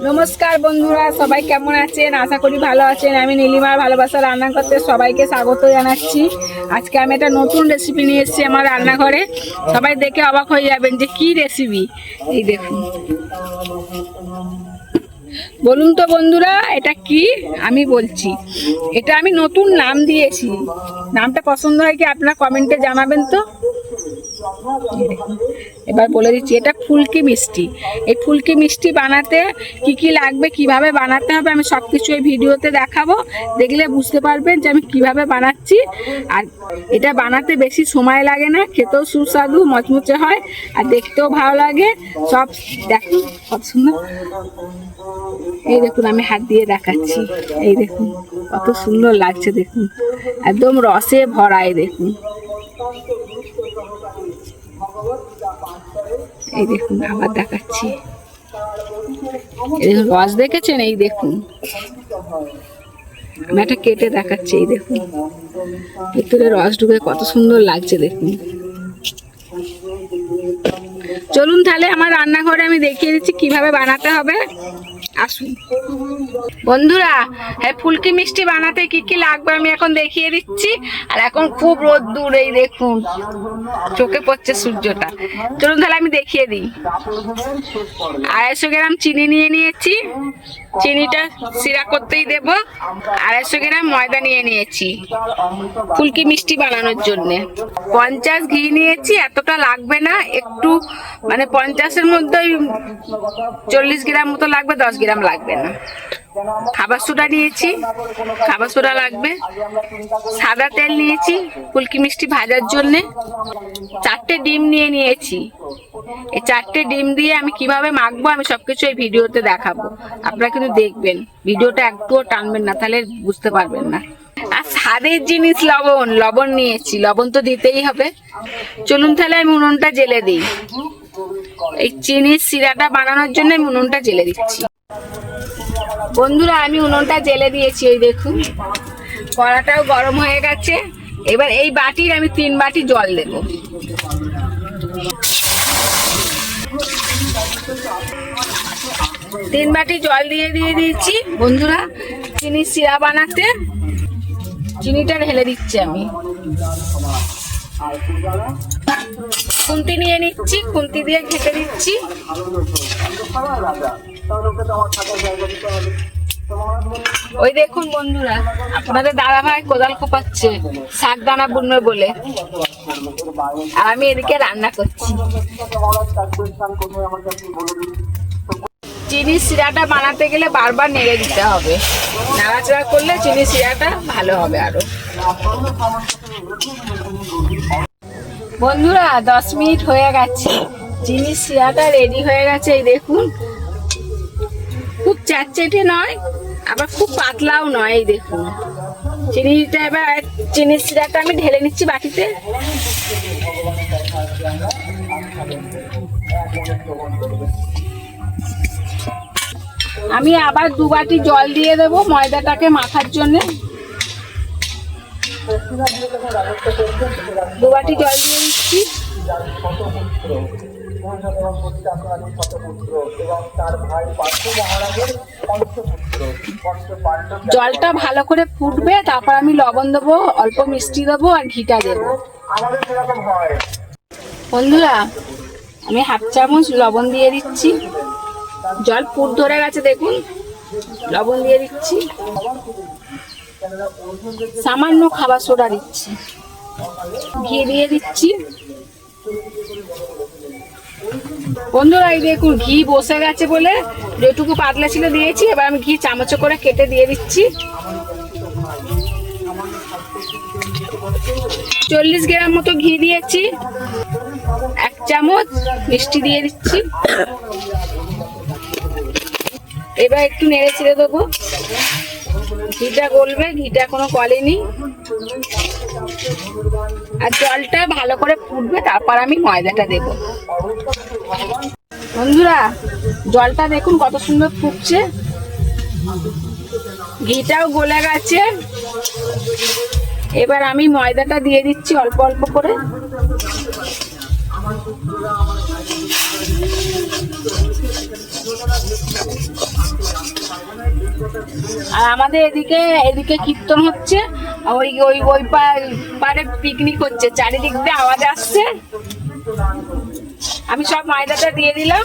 নমস্কার বন্ধুরা, সবাই কেমন আছেন? আশা করি ভালো আছেন। আমি নীলিমার ভালোবাসা রান্না করতে সবাইকে স্বাগত জানাচ্ছি। আজকে আমি একটা নতুন রেসিপি নিয়ে এসেছি আমার রান্নাঘরে। সবাই দেখে অবাক হয়ে যাবেন যে কি রেসিপি। এই দেখুন, বলুন তো বন্ধুরা এটা কি? আমি বলছি, এটা আমি নতুন নাম দিয়েছি। নামটা পছন্দ হয় কি আপনারা কমেন্টে জানাবেন তো। এবার বলে দিচ্ছি, এটা ফুলকি মিষ্টি। এই ফুলকি মিষ্টি বানাতে কি কি লাগবে, কিভাবে বানাতে হবে, আমি সব কিছু এই ভিডিওতে দেখাবো। দেখলে বুঝতে পারবেন যে আমি কিভাবে বানাচ্ছি। আর এটা বানাতে বেশি সময় লাগে না, খেতেও সুস্বাদু মচমচে হয় আর দেখতেও ভালো লাগে। সব দেখুন কত সুন্দর। এই দেখুন, আমি হাত দিয়ে দেখাচ্ছি। এই দেখুন কত সুন্দর লাগছে, দেখুন একদম রসে ভরা। এই দেখুন, এই দেখুন আবার দেখাচ্ছি। এই দেখুন রস দেখেছেন? এই দেখুন আমি একটা কেটে দেখাচ্ছি। এই দেখুন ভিতরে রস ঢুকে কত সুন্দর লাগছে, দেখুন। চলুন তাহলে আমার রান্নাঘরে আমি দেখিয়ে দিচ্ছি কিভাবে বানাতে হবে। আসুন বন্ধুরা, হ্যাঁ ফুলকি মিষ্টি বানাতে কি কি লাগবে আমি এখন দেখিয়ে দিচ্ছি। আর এখন খুব রোদ্দুর, এই দেখুন চোখে পড়ছে সূর্যটা। চলুন তাহলে আমি দেখিয়ে দিই। 250 গ্রাম চিনি নিয়ে নিয়েছি, চিনিটা সিরা করতেই দেব। 250 গ্রাম ময়দা নিয়ে নিয়েছি ফুলকি মিষ্টি বানানোর জন্য। 50 ঘি নিয়েছি, এতটা লাগবে না, একটু মানে 50-এর মধ্যে 40 গ্রাম মতো লাগবে, 10 গ্রাম লাগবে না। খাবার সোডা নিয়েছি, খাবার সোডা লাগবে। সাদা তেল নিয়েছি ফুলকি মিষ্টি ভাজার জন্য। 4টে ডিম নিয়ে নিয়েছি। এই 4টে ডিম দিয়ে আমি কিভাবে মাখবো আমি সবকিছু এই ভিডিওতে দেখাবো। আপনারা কিন্তু দেখবেন, ভিডিওটা একটুও টানবেন না, তাহলে বুঝতে পারবেন না। আর স্বাদের জিনিস লবণ নিয়েছি, লবণ তো দিতেই হবে। চলুন তাহলে আমি উনুনটা জ্বেলে দিই। এই চিনির সিরাটা বানানোর জন্য আমি উনুনটা জ্বেলে দিচ্ছি। বন্ধুরা আমি উনুনটা জ্বেলে দিয়েছি। এই দেখুন কড়াটাও গরম হয়ে গেছে। এবার এই বাটির আমি 3 বাটি জল দেব। তিন বাটি জল দিয়ে দিয়েছি বন্ধুরা। চিনির সিরা বানাতে চিনিটা ঢেলে দিচ্ছি আমি। খুন্তি নিয়ে নিচ্ছি, খুন্তি দিয়ে ঘেঁটে দিচ্ছি। ওই দেখুন বন্ধুরা, আপনাদের দাদা ভাই কোদাল কোপাচ্ছে শাক দানা বুনবে বলে, আর আমি এদিকে রান্না করছি। চিনির সিরাটা বানাতে গেলে বারবার নেড়ে দিতে হবে, নাড়াচাড়া করলে চিনির সিরাটা ভালো হবে আরো। বন্ধুরা 10 মিনিট হয়ে গেছে, চিনির সিরাটা রেডি হয়ে গেছে। এই দেখুন খুব চ্যাটচেটে নয়, আবার খুব পাতলাও নয়। এই দেখুন চিনিটা, এবার চিনির সিরাটা আমি ঢেলে নিচ্ছি বাটিতে। আমি আবার 2 বাটি জল দিয়ে দেবো ময়দাটাকে মাখার জন্য। 2 বাটি জল দিয়ে দিচ্ছি। জলটা ভালো করে ফুটবে, তারপর আমি লবণ দেবো, অল্প মিষ্টি দেবো আর ঘিটা দেবো। বন্ধুরা আমি 1/2 চামচ লবণ দিয়ে দিচ্ছি। জল ফুট ধরে গেছে, দেখুন লবণ দিয়ে দিচ্ছি। সামান্য খাবার সোডা দিচ্ছি, ঘি দিয়ে দিচ্ছি। বন্ধুরা এই দেখুন ঘি বসে গেছে বলে যেটুকু পাতলা ছিল দিয়েছি। এবার আমি ঘি চামচে করে কেটে দিয়ে দিচ্ছি। 40 গ্রাম মতো ঘি দিয়েছি। 1 চামচ মিষ্টি দিয়ে দিচ্ছি। এবার একটু নেড়ে ছেড়ে দেবো, ঘিটা গলবে, ঘিটা এখনো গলেনি। আর জলটা ভালো করে ফুটবে, তারপর আমি ময়দাটা দেব। বন্ধুরা জলটা দেখুন কত সুন্দর ফুটছে, ঘিটাও গলে গেছে। এবার আমি ময়দাটা দিয়ে দিচ্ছি অল্প অল্প করে। আর আমাদের এদিকে এদিকে কীর্তন হচ্ছে, ওই ওই ওই পারে পিকনিক হচ্ছে, চারিদিক দিয়ে আওয়াজ আসছে। আমি সব ময়দাটা দিয়ে দিলাম।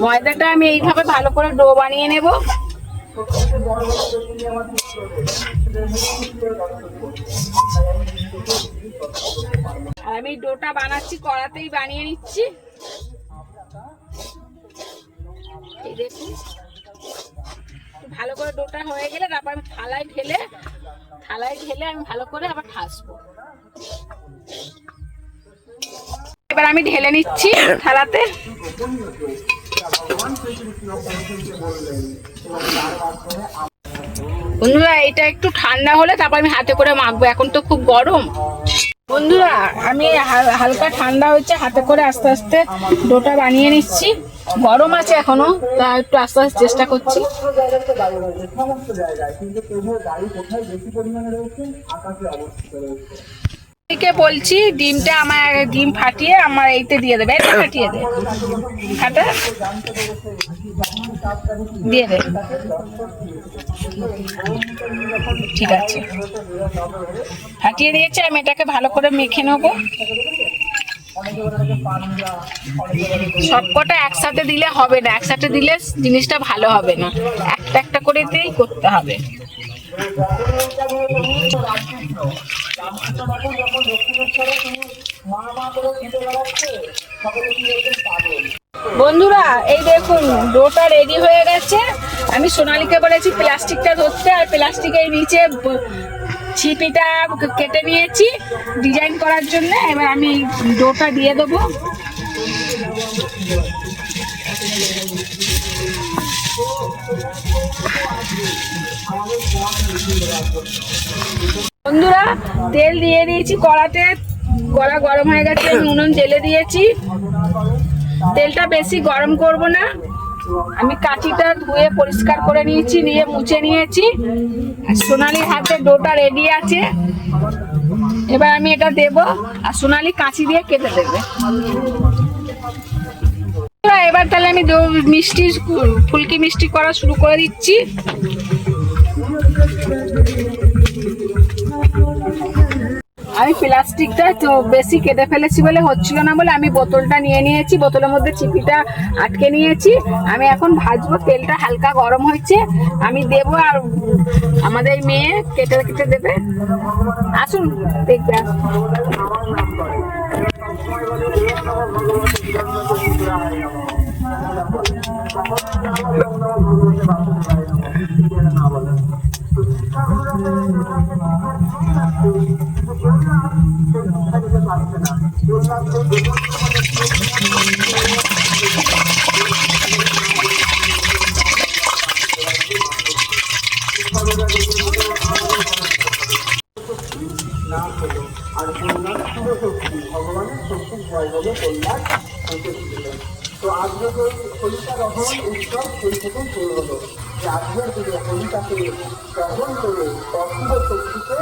ময়দাটা আমি এইভাবে ভালো করে ডো বানিয়ে নেব। আর আমি ডোটা বানাচ্ছি, কড়াতেই বানিয়ে নিচ্ছি। এই দেখুন, ভালো করে ডোটা হয়ে গেলে তারপর আমি থালায় ঢেলে আমি ভালো করে আবার ঠাসবো। এবার আমি ঢেলে নিচ্ছি থালাতে। বন্ধুরা এটা একটু ঠান্ডা হলে তারপর আমি হাতে করে মাখবো, এখন তো খুব গরম। বন্ধুরা আমি হালকা ঠান্ডা হয়েছে, হাতে করে আস্তে আস্তে ডোটা বানিয়ে নিচ্ছি। গরম আছে এখনো, তা একটু আস্তে আস্তে চেষ্টা করছি। বলছি ডিমটা আমার ডিম ফাটিয়ে আমার এইতে দিয়ে দেবে, ফাটিয়ে দে, ফাটা দিয়ে দে। ঠিক আছে, ফাটিয়ে দিয়েছে, আমি এটাকে ভালো করে মেখে নেবো। সবকটা একসাথে দিলে হবে না, একসাথে দিলে জিনিসটা ভালো হবে না, একটা একটা করে দিয়েই করতে হবে। বন্ধুরা এই দেখুন ডোটা রেডি হয়ে গেছে। আমি সোনালীকে বলেছি প্লাস্টিকটা ধরতে, আর প্লাস্টিকের নিচে ছিপিটা কেটে নিয়েছি ডিজাইন করার জন্য। এবার আমি ডোটা দিয়ে দেবো। বন্ধুরা তেল দিয়ে দিয়েছি কড়াতে, কড়া গরম হয়ে গেছে, আমি উনুন জ্বেলে দিয়েছি। তেলটা বেশি গরম করব না, আমি কাঠিটা ধুয়ে পরিষ্কার করে নিয়েছি, নিয়ে মুছে নিয়েছি। সোনালীর হাতে ডোটা রেডি আছে, এবার আমি এটা দেব, আর সোনালী কাঁচি দিয়ে কেটে দেবে। এবার তাহলে আমি মিষ্টি ফুলকি মিষ্টি করা শুরু করে দিচ্ছি। আমি প্লাস্টিকটা তো বেশি কেটে ফেলেছি বলে হচ্ছিল না বলে আমি বোতলটা নিয়ে নিয়েছি, বোতলের মধ্যে চিপিটা আটকে নিয়েছি। আমি এখন ভাজবো, তেলটা হালকা গরম হয়েছে, আমি দেবো আর আমাদের মেয়ে কেটে কেটে দেবে। আসুন দেখবে। তো আজকে হোলিকা দহন উৎসব সেই থেকে শুরু হলো, যে আজকের দিনে হোলিকাকে দহন করে অশুভ শক্তিকে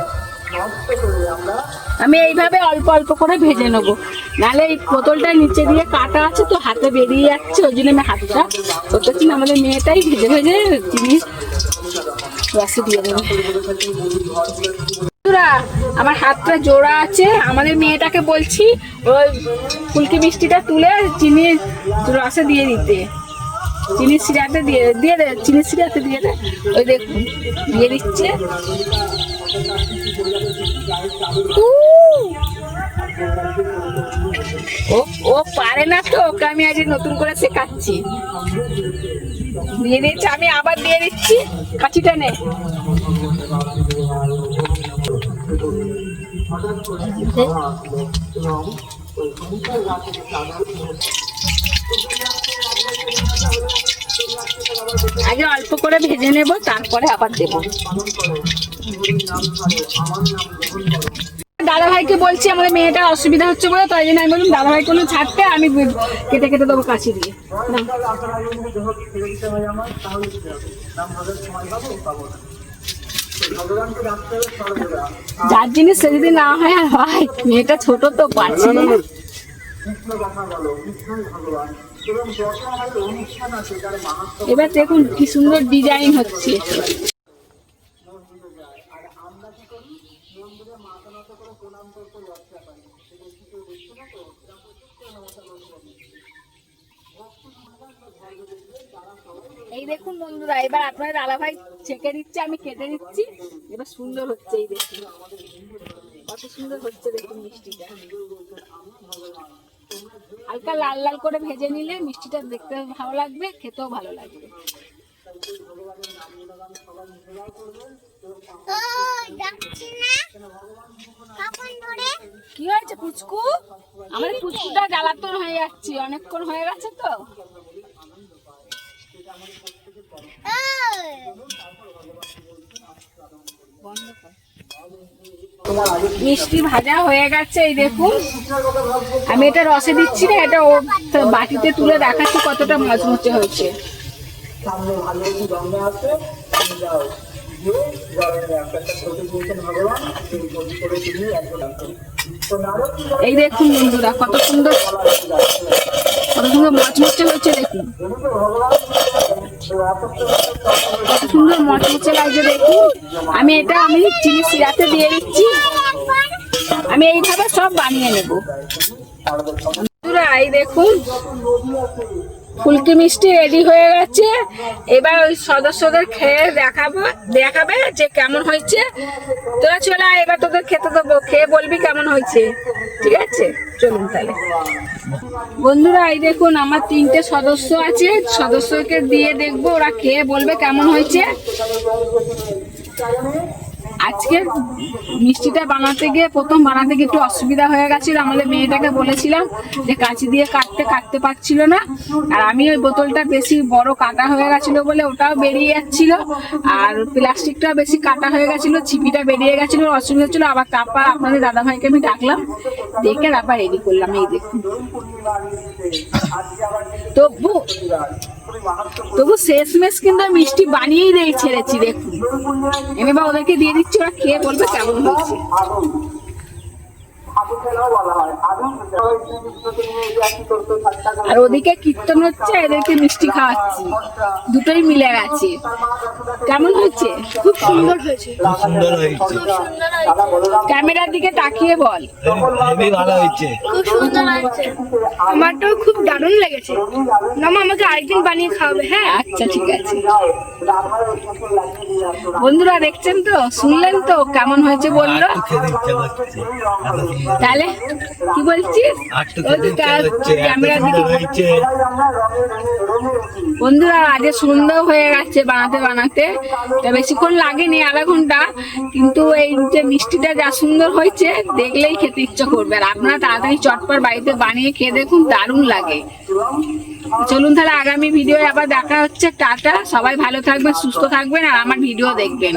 নষ্ট করে আমরা আমি এইভাবে অল্প অল্প করে ভেজে নেবো, নাহলে এই বোতলটা নিচে দিয়ে কাটা আছে তো হাতে বেরিয়ে যাচ্ছে, ওই জন্য আমি হাতটা করতেছি না। আমাদের মেয়েটাই ভেজে ভেজে জিনিস রসে দিয়ে দেবে। আমার হাতটা জোড়া আছে, আমাদের মেয়েটাকে বলছি ওই ফুলকি মিষ্টিটা তুলে চিনি রসে দিয়ে দিতে, চিনি সিরাতে দিয়ে দে, চিনি সিরাতে দিয়ে দে। ওই দেখুন দিয়ে দিচ্ছে। ও পারে না তো, ওকে আমি আজ নতুন করে শেখাচ্ছি। দিয়ে দিচ্ছে, আমি আবার দিয়ে দিচ্ছি, কাঠিটা নে। আগে অল্প করে ভেজে নেব, তারপরে আবার দেব। দাদা ভাইকে বলছি আমাদের মেয়েটার অসুবিধা হচ্ছে বলে, তাই জন্য আমি বললাম দাদা ভাই কোনো ছাড়তে, আমি কেটে কেটে দেবো কাছি দিয়ে। যার জিনিস সে যদি না হয় আর হয়, মেয়েটা ছোট তো পারছি না। কৃষ্ণ দেখা গেল, কৃষ্ণই ভগবান। এবং যত আমাদের অনুষ্ঠান আছে তার মাহাত্ম্য এবার দেখুন কি সুন্দর ডিজাইন হচ্ছে। মন্দিরে যায়। আর আমরা কি করি? মন্দিরে মাথা নত করে প্রণাম করতে লজ্জা পাই। সেটা কি কেউ দেখছে না তো? এরা প্রত্যেককে নমস্কার করতে হবে। এই দেখুন বন্ধুরা, এবার আপনার দাদাভাই ছেঁকে দিচ্ছে, আমি কেটে দিচ্ছি। এবার সুন্দর হচ্ছে, এই দেখুন কত সুন্দর হচ্ছে দেখুন মিষ্টিটা। হালকা লাল লাল করে ভেজে নিলে মিষ্টিটা দেখতে ভালো লাগবে, খেতেও ভালো লাগবে। কি হয়েছে পুচকু? আমার পুচকুটা জ্বালাতন হয়ে যাচ্ছে, অনেকক্ষণ হয়ে গেছে তো। মিষ্টি ভাজা হয়ে গেছে, এই দেখুন। আমি এটা রসে দিচ্ছি না, এটা ও বাটিতে তুলে দেখাচ্ছি কতটা মচমচে হয়েছে। সামনে ভালো একটি গঙ্গা আছে, তুমি যাও গিয়ে গরমে একটা ছোট দিয়েছেন ভগবান, সেই গতি করে তুমি একজন আসুন। তো নারদ কি বলে? এই দেখুন বন্ধুরা কত সুন্দর মচমচে হয়েছে দেখুন, যেহেতু ভগবান কত সুন্দর মচমচে লাগছে দেখুন। আমি চিনি সিরাতে দিয়ে দিচ্ছি। আমি এইভাবে সব বানিয়ে নেব বন্ধুরা। এই দেখুন ফুলকি মিষ্টি রেডি হয়ে গেছে। এবার ওই সদস্যদের খেয়ে দেখাবে যে কেমন হয়েছে। তোরা চলে আয়, এবার তোদের খেতে দেবো, খেয়ে বলবি কেমন হয়েছে, ঠিক আছে? চলুন তাহলে বন্ধুরা। এই দেখুন আমার 3টে সদস্য আছে, সদস্যকে দিয়ে দেখবো, ওরা খেয়ে বলবে কেমন হয়েছে। আজকে মিষ্টিটা প্রথম বানাতে গিয়ে একটু অসুবিধা হয়ে গেছিল। আমাদের মেয়েটাকে বলেছিলাম যে কাঁচি দিয়ে কাটতে পারছিল না, আর আমি ওই বোতলটা বেশি বড় কাটা হয়ে গেছিল বলে ওটাও বেরিয়ে যাচ্ছিল, আর প্লাস্টিকটাও বেশি কাটা হয়ে গেছিল, ছিপিটা বেরিয়ে গেছিল, অসুবিধা হচ্ছিল। আবার তারপর আপনাদের দাদাভাইকে আমি ডাকলাম, দেখে তারপর রেডি করলাম। এই দেখুন তবু শেষমেশ কিন্তু মিষ্টি বানিয়েই ছেড়েছি দেখুন। এবার ওদেরকে দিয়ে দিচ্ছি, ওরা খেয়ে বলবে কেমন হয়েছে। আর ওদিকে কীর্তন হচ্ছে, এদেরকে মিষ্টি খাওয়াচ্ছি, দুটোই মিলে গেছে। কেমন হয়েছে? খুব সুন্দর হয়েছে, ক্যামেরার দিকে তাকিয়ে বল। ভালো হয়েছে, খুব সুন্দর লাগছে, আমারটাও খুব দারুণ লেগেছে। মামা আমাকে আরেকদিন বানিয়ে খাওয়াবে। হ্যাঁ আচ্ছা ঠিক আছে। বন্ধুরা দেখছেন তো, শুনলেন তো কেমন হয়েছে বললো। তাহলে কি বলছিস? ক্যামেরার দিকে। বন্ধুরা আজকে সন্ধ্যা হয়ে গেছে বানাতে, তা বেশিক্ষণ লাগেনি, আধা ঘন্টা। কিন্তু এই যে মিষ্টিটা যা সুন্দর হয়েছে দেখলেই খেতে ইচ্ছা করবে। আর আপনারা তাড়াতাড়ি চটপট বাড়িতে বানিয়ে খেয়ে দেখুন, দারুণ লাগে। চলুন তাহলে আগামী ভিডিও আবার দেখা হচ্ছে। টাটা, সবাই ভালো থাকবেন, সুস্থ থাকবেন, আর আমার ভিডিও দেখবেন।